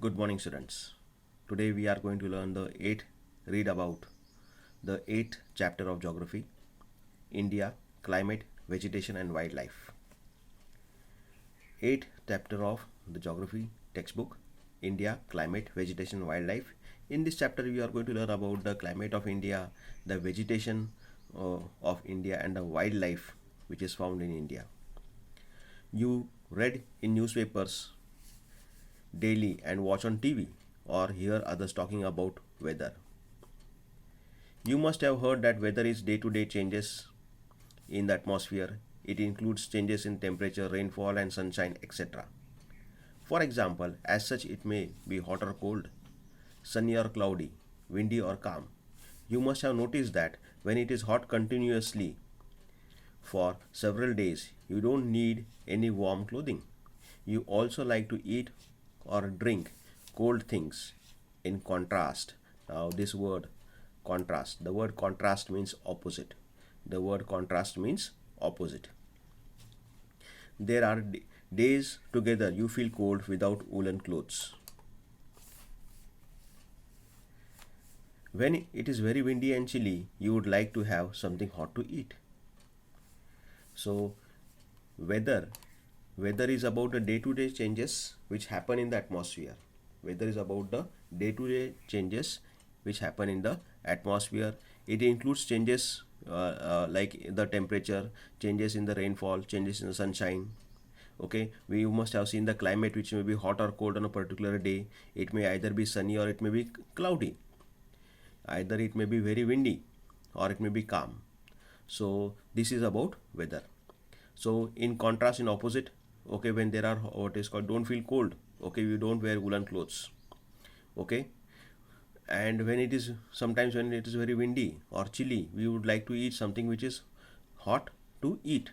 Good morning, students. Today we are going to learn read about the eighth chapter of geography, India, climate, vegetation, and wildlife. Eighth chapter of the geography textbook, India, climate, vegetation, wildlife. In this chapter, we are going to learn about the climate of India, the vegetation of India, and the wildlife which is found in India. You read in newspapers daily and watch on TV or hear others talking about weather. You must have heard that weather is day to day changes in the atmosphere. It includes changes in temperature, rainfall, and sunshine, etc. For example, as such, it may be hot or cold, sunny or cloudy, windy or calm. You must have noticed that when it is hot continuously for several days, you don't need any warm clothing. You also like to eat or drink cold things. In contrast, now this word contrast, the word contrast means opposite. The word contrast means opposite. There are days together you feel cold without woolen clothes. When it is very windy and chilly, you would like to have something hot to eat. So, weather weather is about the day-to-day changes which happen in the atmosphere. Weather is about the day-to-day changes which happen in the atmosphere. It includes changes like the temperature, changes in the rainfall, changes in the sunshine. Okay, we must have seen the climate which may be hot or cold on a particular day. It may either be sunny or it may be cloudy. Either it may be very windy or it may be calm. So this is about weather. So in contrast, in opposite, okay, when there are what is called don't feel cold, okay, you don't wear woolen clothes, okay. And when it is sometimes when it is very windy or chilly, we would like to eat something which is hot to eat.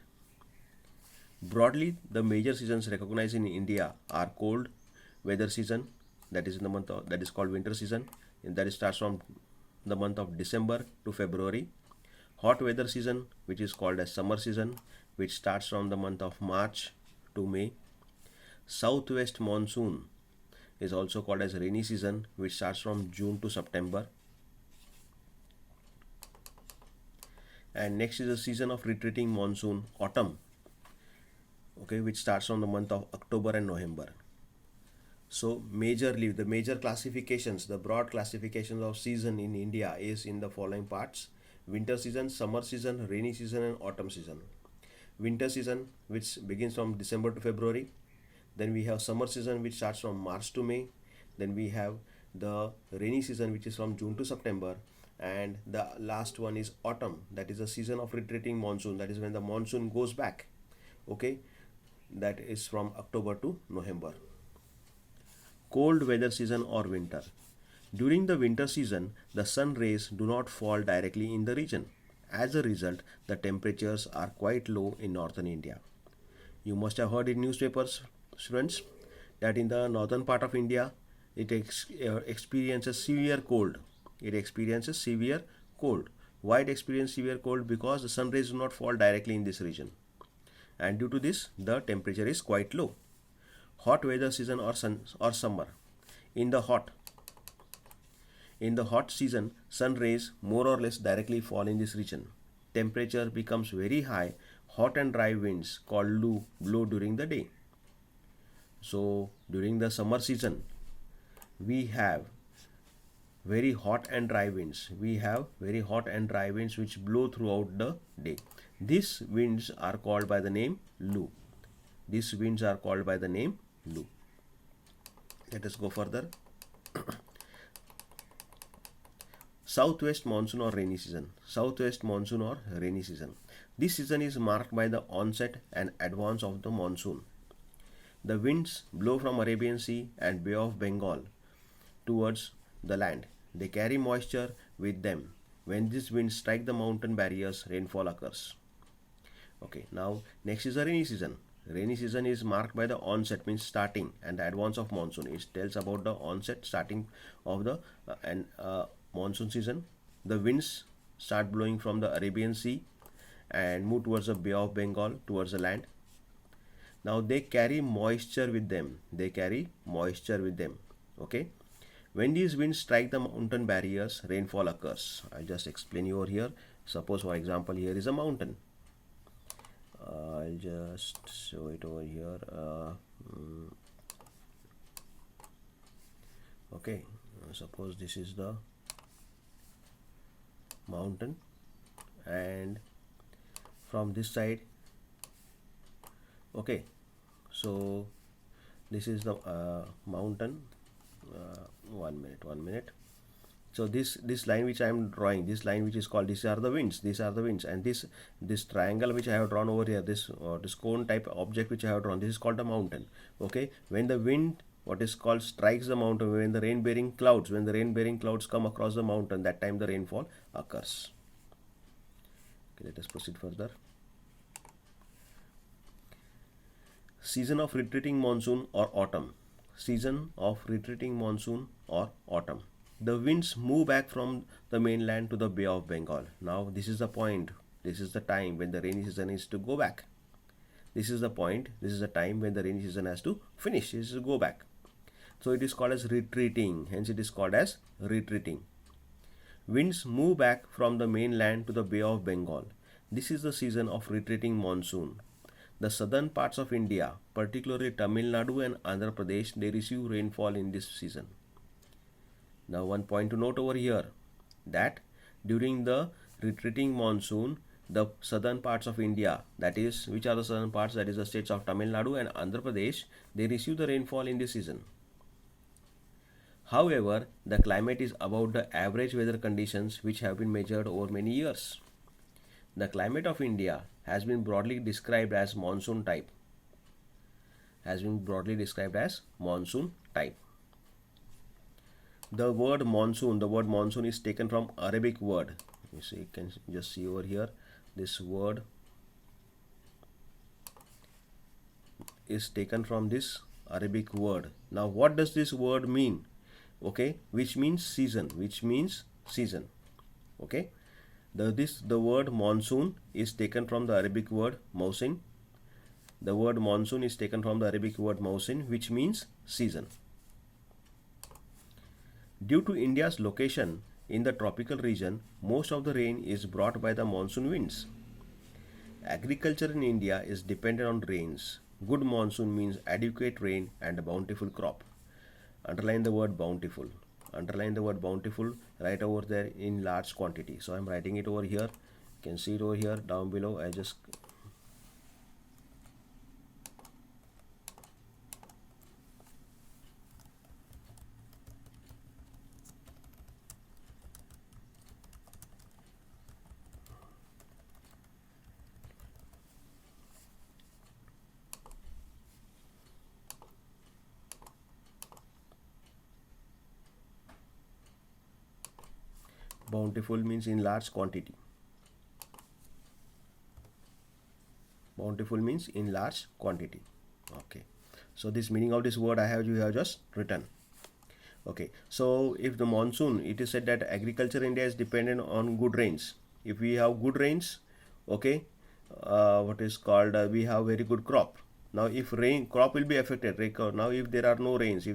Broadly, the major seasons recognized in India are cold weather season, that is in the month of, that is called winter season, and that starts from the month of December to February. Hot weather season, which is called as summer season, which starts from the month of March to May. Southwest monsoon is also called as rainy season, which starts from June to September. And next is the season of retreating monsoon, autumn, okay, which starts from the month of October and November. So majorly the major classifications, the broad classifications of season in India is in the following parts: winter season, summer season, rainy season, and autumn season. Winter season, which begins from December to February. Then we have summer season, which starts from March to May. Then we have the rainy season, which is from June to September. And the last one is autumn, that is the season of retreating monsoon, that is when the monsoon goes back, okay, that is from October to November. Cold weather season or winter. During the winter season, the sun rays do not fall directly in the region. As a result, the temperatures are quite low in northern India. You must have heard in newspapers, students, that in the northern part of India, it experiences severe cold. It experiences severe cold. Why it experiences severe cold? Because the sun rays do not fall directly in this region. And due to this, the temperature is quite low. Hot weather season or summer. In the hot season, sun rays more or less directly fall in this region. Temperature becomes very high. Hot and dry winds called lu blow during the day. So during the summer season, we have very hot and dry winds. We have very hot and dry winds which blow throughout the day. These winds are called by the name lu. These winds are called by the name lu. Let us go further. Southwest monsoon or rainy season. Southwest monsoon or rainy season. This season is marked by the onset and advance of the monsoon. The winds blow from Arabian Sea and Bay of Bengal towards the land. They carry moisture with them. When these winds strike the mountain barriers, rainfall occurs. Okay, now next is the rainy season. Rainy season is marked by the onset, means starting, and the advance of monsoon. It tells about the onset, starting of the monsoon season. The winds start blowing from the Arabian Sea and move towards the Bay of Bengal, towards the land. Now they carry moisture with them. They carry moisture with them. Okay, when these winds strike the mountain barriers, rainfall occurs. I'll just explain you over here. Suppose, for example, here is a mountain. I'll just show it over here. Okay, suppose this is the mountain, and from this side, okay, so this is the mountain. 1 minute. So this line which I am drawing, this line which is called, these are the winds, and this triangle which I have drawn over here, this cone type object which I have drawn, this is called the mountain. Okay, when the wind, what is called, strikes the mountain, when the rain bearing clouds come across the mountain, that time the rainfall occurs. Okay, let us proceed further. Season of retreating monsoon or autumn. Season of retreating monsoon or autumn. The winds move back from the mainland to the Bay of Bengal. Now this is the point, this is the time when the rainy season is to go back. This is the point, this is the time when the rainy season has to finish, it is to go back. So it is called as retreating, hence it is called as retreating. Winds move back from the mainland to the Bay of Bengal. This is the season of retreating monsoon. The southern parts of India, particularly Tamil Nadu and Andhra Pradesh, they receive rainfall in this season. Now one point to note over here, that during the retreating monsoon, the southern parts of India, that is, which are the southern parts, that is the states of Tamil Nadu and Andhra Pradesh, they receive the rainfall in this season. However, the climate is above the average weather conditions which have been measured over many years. The climate of India has been broadly described as monsoon type. The word monsoon is taken from Arabic word. You can just see over here, this word is taken from this Arabic word. Now what does this word mean? Okay, which means season. Okay, the word monsoon is taken from the Arabic word mausin. The word monsoon is taken from the Arabic word mausin, which means season. Due to India's location in the tropical region, most of the rain is brought by the monsoon winds. Agriculture in India is dependent on rains. Good monsoon means adequate rain and a bountiful crop. Underline the word bountiful. Right over there, in large quantity. So I am writing it over here. You can see it over here down below. I just bountiful means in large quantity. Okay, so this meaning of this word you have just written. Okay, so if the monsoon, it is said that agriculture in India is dependent on good rains. If we have good rains, okay, we have very good crop. Now if crop will be affected. Now if there are no rains,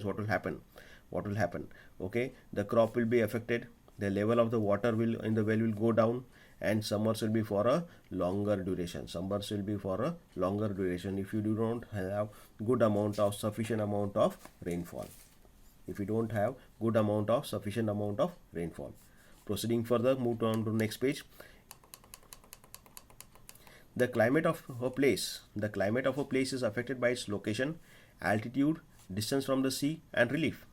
what will happen? Okay, the crop will be affected. The level of the water in the well will go down, and summers will be for a longer duration. If you do not have sufficient amount of rainfall. Proceeding further, move on to the next page. The climate of a place is affected by its location, altitude, distance from the sea, and relief.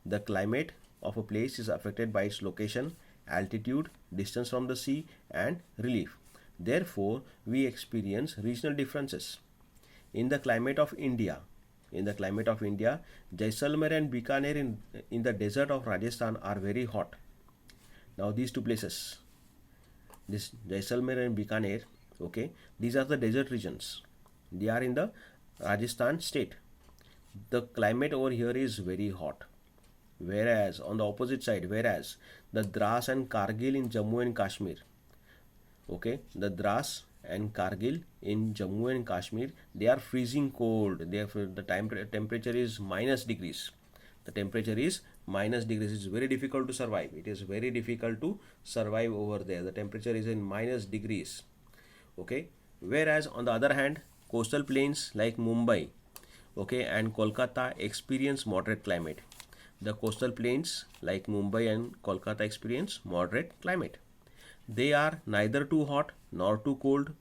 The climate of a place is affected by its location, altitude, distance from the sea, and relief. Therefore, we experience regional differences. In the climate of India, Jaisalmer and Bikaner in the desert of Rajasthan are very hot. Now these two places, this Jaisalmer and Bikaner, okay, these are the desert regions. They are in the Rajasthan state. The climate over here is very hot. Whereas on the opposite side, the Dras and Kargil in Jammu and Kashmir, okay, the Dras and Kargil in Jammu and Kashmir, they are freezing cold. The temperature is -degrees. The temperature is minus degrees. It's very difficult to survive. It is very difficult to survive over there. The temperature is in minus degrees. Okay. Whereas on the other hand, coastal plains like Mumbai, okay, and Kolkata experience moderate climate. The coastal plains like Mumbai and Kolkata experience moderate climate. They are neither too hot nor too cold.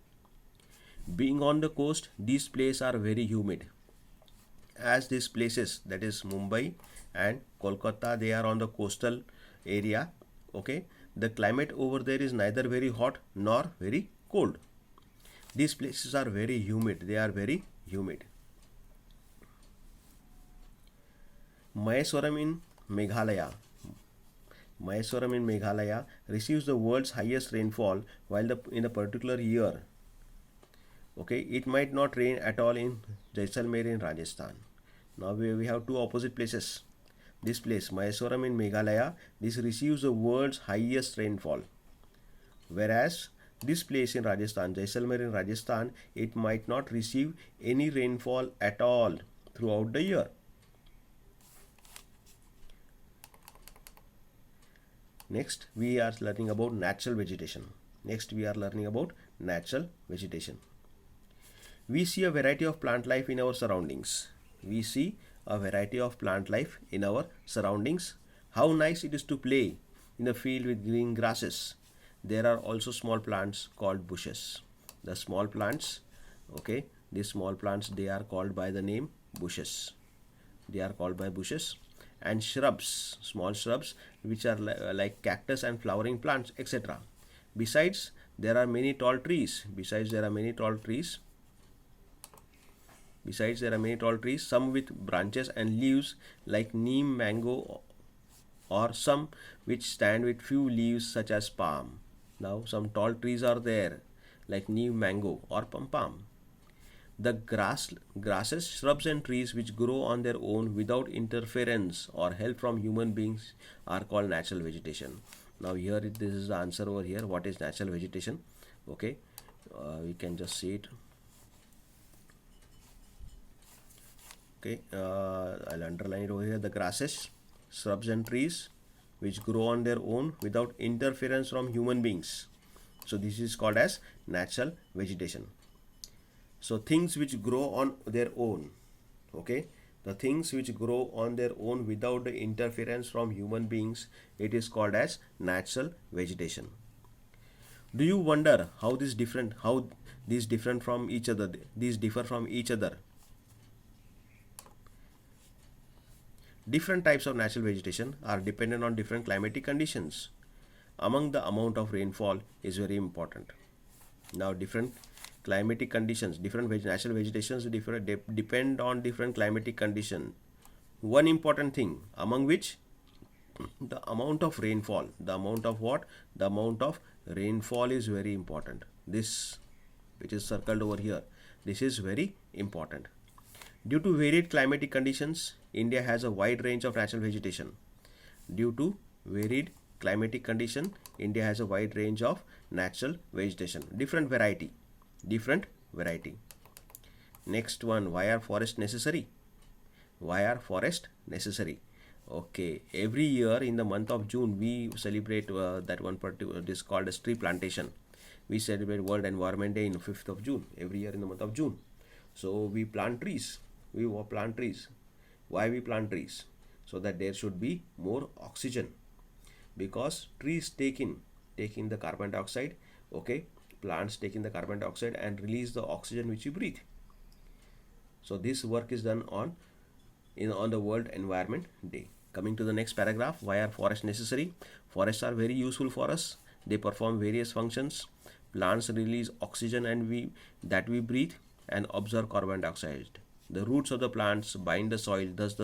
Being on the coast, these places are very humid. As these places, that is Mumbai and Kolkata, they are on the coastal area. Okay, the climate over there is neither very hot nor very cold. These places are very humid. They are very humid. Maheswaram in Meghalaya. Maheswaram in Meghalaya receives the world's highest rainfall while in a particular year. Okay, it might not rain at all in Jaisalmer in Rajasthan. Now we have two opposite places. This place, Maheswaram in Meghalaya, this receives the world's highest rainfall. Whereas this place in Rajasthan, Jaisalmer in Rajasthan, it might not receive any rainfall at all throughout the year. Next, we are learning about natural vegetation. We see a variety of plant life in our surroundings. How nice it is to play in a field with green grasses. There are also small plants called bushes. The small plants, okay, these small plants, they are called by the name bushes. And shrubs, small shrubs, which are like cactus and flowering plants, etc. Besides, there are many tall trees. Some with branches and leaves like neem, mango, or some which stand with few leaves such as palm. Now some tall trees are there like neem, mango, or palm. The grasses, shrubs and trees which grow on their own without interference or help from human beings are called natural vegetation. Now here this is the answer over here. What is natural vegetation? Okay, we can just see it. Okay, I'll underline it over here. The grasses, shrubs and trees which grow on their own without interference from human beings. So this is called as natural vegetation. So things which grow on their own, okay, the things which grow on their own without the interference from human beings, it is called as natural vegetation. Do you wonder how these differ from each other? Different types of natural vegetation are dependent on different climatic conditions. Among the amount of rainfall is very important. Now different climatic conditions, natural vegetations depend on different climatic condition. One important thing, among which the amount of rainfall, the amount of rainfall is very important. This, which is circled over here, this is very important. Due to varied climatic conditions, India has a wide range of natural vegetation. Different variety. Next one, why are forests necessary? Okay, every year in the month of June we celebrate that one particular, this called as tree plantation. We celebrate World Environment Day in 5th of June every year in the month of June. So we plant trees. Why we plant trees? So that there should be more oxygen, because trees take in the carbon dioxide. Okay, plants take in the carbon dioxide and release the oxygen which we breathe. So this work is done on the World Environment Day. Coming to the next paragraph, why are forests necessary? Forests are very useful for us. They perform various functions. Plants release oxygen and we breathe and absorb carbon dioxide. The roots of the plants bind the soil, thus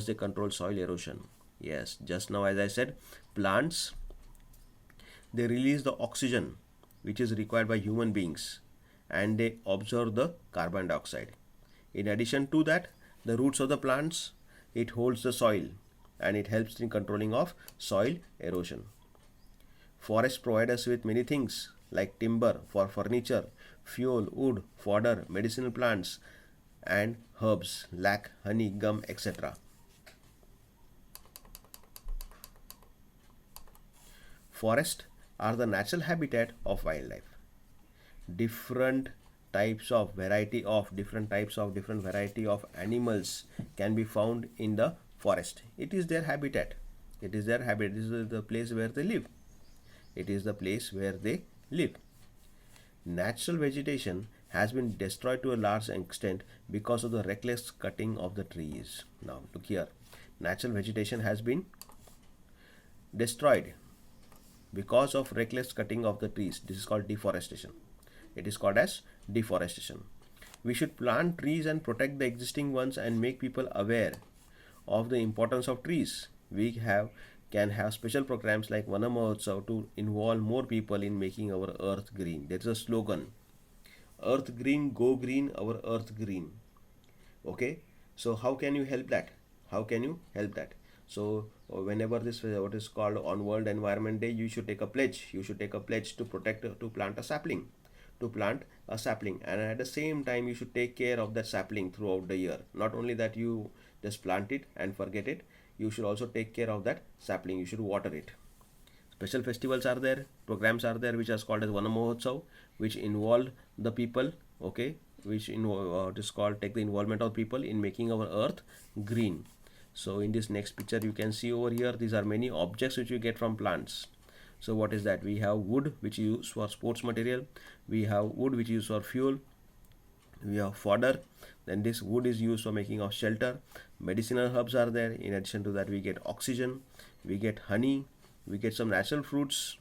they control soil erosion. Yes, just now as I said, plants, they release the oxygen which is required by human beings and they absorb the carbon dioxide. In addition to that, the roots of the plants, it holds the soil and it helps in controlling of soil erosion. Forests provide us with many things like timber for furniture, fuel, wood, fodder, medicinal plants and herbs, lac, honey, gum, etc. Forests are the natural habitat of wildlife. Different types of variety of different variety of animals can be found in the forest. It is their habitat. It is their habitat. This is the place where they live. It is the place where they live. Natural vegetation has been destroyed to a large extent because of the reckless cutting of the trees. Now look here. Natural vegetation has been destroyed because of reckless cutting of the trees. This is called deforestation. It is called as deforestation. We should plant trees and protect the existing ones and make people aware of the importance of trees. We can have special programs like Vana Mahotsav to involve more people in making our earth green. There is a slogan: Earth green, go green, our earth green. Okay, so how can you help that? How can you help that? So whenever this what is called on World Environment Day, you should take a pledge. You should take a pledge to plant a sapling, and at the same time you should take care of that sapling throughout the year. Not only that you just plant it and forget it, you should also take care of that sapling. You should water it. Special festivals are there, programs are there, which are called as Vana Mahotsav, which involve the people. Okay, which it is called take the involvement of people in making our earth green. So in this next picture you can see over here, these are many objects which we get from plants. So what is that? We have wood, which is used for sports material. We have wood which is used for fuel. We have fodder. Then this wood is used for making of shelter. Medicinal herbs are there. In addition to that, we get oxygen, we get honey, we get some natural fruits.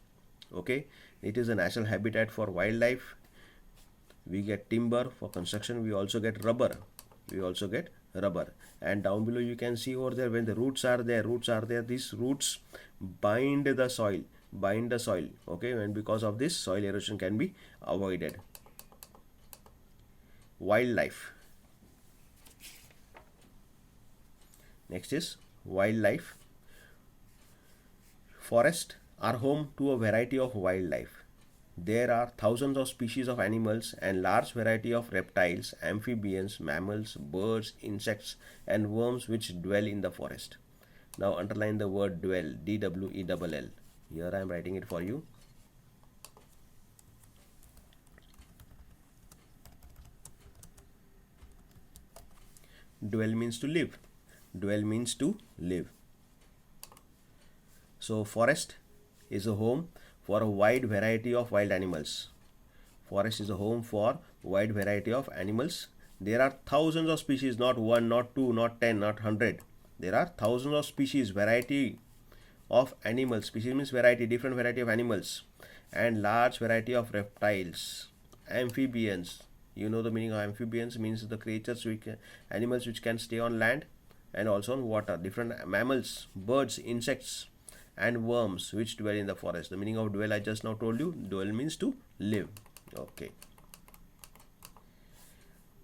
Okay, it is a natural habitat for wildlife. We get timber for construction. We also get rubber. And down below you can see over there, when the roots are there, these roots bind the soil. Okay, and because of this, soil erosion can be avoided. Wildlife. Next is wildlife. Forests are home to a variety of wildlife. There are thousands of species of animals and large variety of reptiles, amphibians, mammals, birds, insects, and worms which dwell in the forest. Now underline the word dwell, D-W-E-L-L. Here I am writing it for you. Dwell means to live. So forest is a home for a wide variety of wild animals. There are thousands of species, not one, not two, not 10, not 100. There are thousands of species, variety of animals. Species means variety, different variety of animals, and large variety of reptiles, amphibians. You know the meaning of amphibians, means the creatures animals which can stay on land and also on water. Different mammals, birds, insects, and worms which dwell in the forest. The meaning of dwell I just now told you. Dwell means to live. Okay.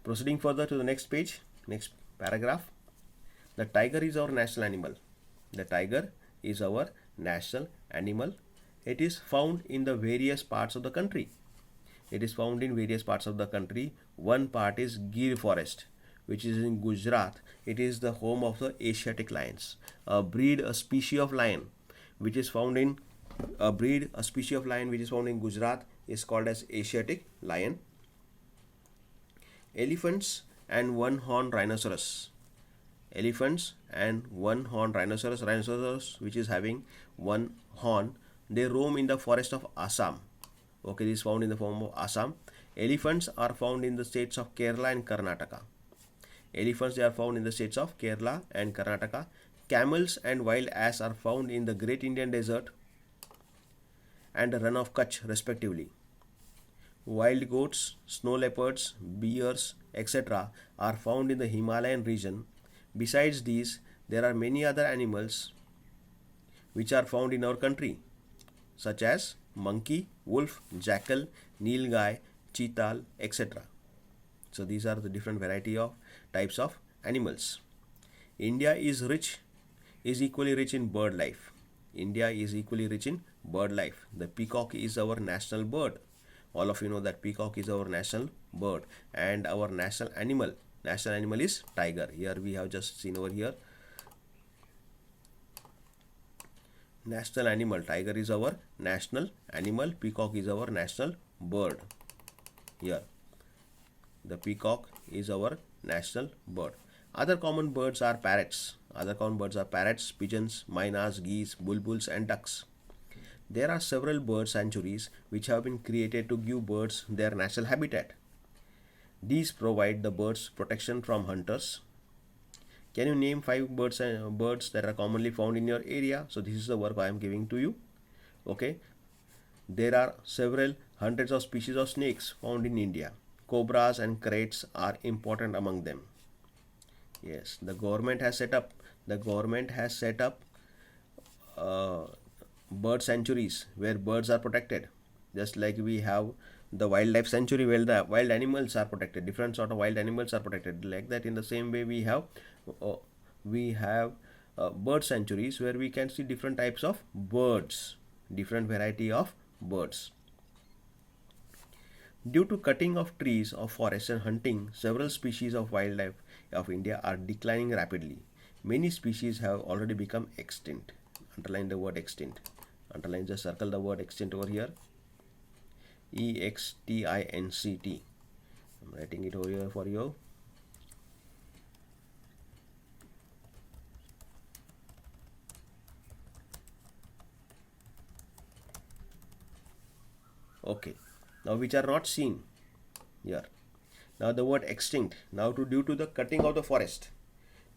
Proceeding further to the next page, next paragraph. The tiger is our national animal. It is found in the various parts of the country. One part is Gir forest, which is in Gujarat. It is the home of the Asiatic lions. A species of lion which is found in Gujarat is called as Asiatic lion. Elephants and one-horned rhinoceros. Rhinoceros which is having one horn, they roam in the forest of Assam. Okay, this is found in the form of Assam. Elephants are found in the states of Kerala and Karnataka. Camels and wild ass are found in the Great Indian Desert and the Run of Kutch respectively. Wild goats, snow leopards, bears, etc. are found in the Himalayan region. Besides these, there are many other animals which are found in our country, such as monkey, wolf, jackal, nilgai, cheetal, etc. So these are the different variety of types of animals. India is equally rich in bird life. The peacock is our national bird. All of you know that peacock is our national bird, and our national animal is tiger. Here we have just seen over here. National animal. Tiger is our national animal. Peacock is our national bird. Here, the peacock is our national bird. Other common birds are parrots. Other common birds are parrots, pigeons, mynas, geese, bulbuls, and ducks. There are several bird sanctuaries which have been created to give birds their natural habitat. These provide the birds protection from hunters. Can you name five birds that are commonly found in your area? So this is the work I am giving to you. Okay. There are several hundreds of species of snakes found in India. Cobras and kraits are important among them. Yes, the government has set up uh, bird sanctuaries where birds are protected. Just like we have the wildlife sanctuary where the wild animals are protected, different sort of wild animals are protected. Like that, in the same way, uh, we have bird sanctuaries where we can see different types of birds, different variety of birds. Due to cutting of trees of forests and hunting, several species of wildlife of India are declining rapidly. Many species have already become extinct. Underline the word extinct. Underline, just circle the word extinct over here. EXTINCT. I'm writing it over here for you. Okay. Now which are not seen here. Now the word extinct. Now due to the cutting of the forest.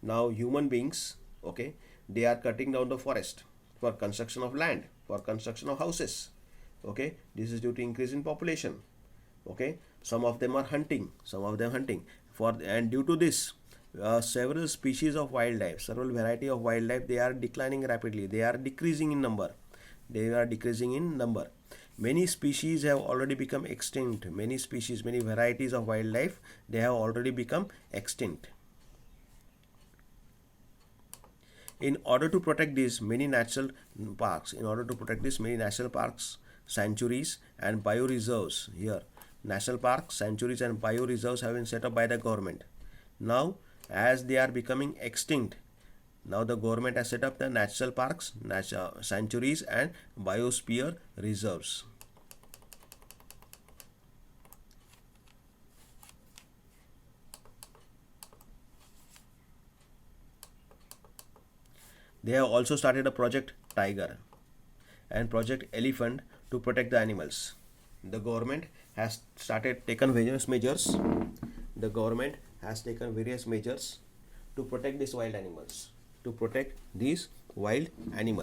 Now human beings, okay, they are cutting down the forest for construction of land, for construction of houses. Okay, this is due to increase in population. Okay, some of them are hunting, and due to this, several species of wildlife, several variety of wildlife, they are declining rapidly. They are decreasing in number. Many species have already become extinct. Many species, many varieties of wildlife, they have already become extinct. In order to protect these many national parks, sanctuaries and bioreserves, here national parks, sanctuaries and bioreserves have been set up by the government. Now, as they are becoming extinct, now the government has set up the national parks, sanctuaries and biosphere reserves. They have also started a Project Tiger and Project Elephant to protect the animals. The government has taken various measures. The government has taken various measures to protect these wild animals.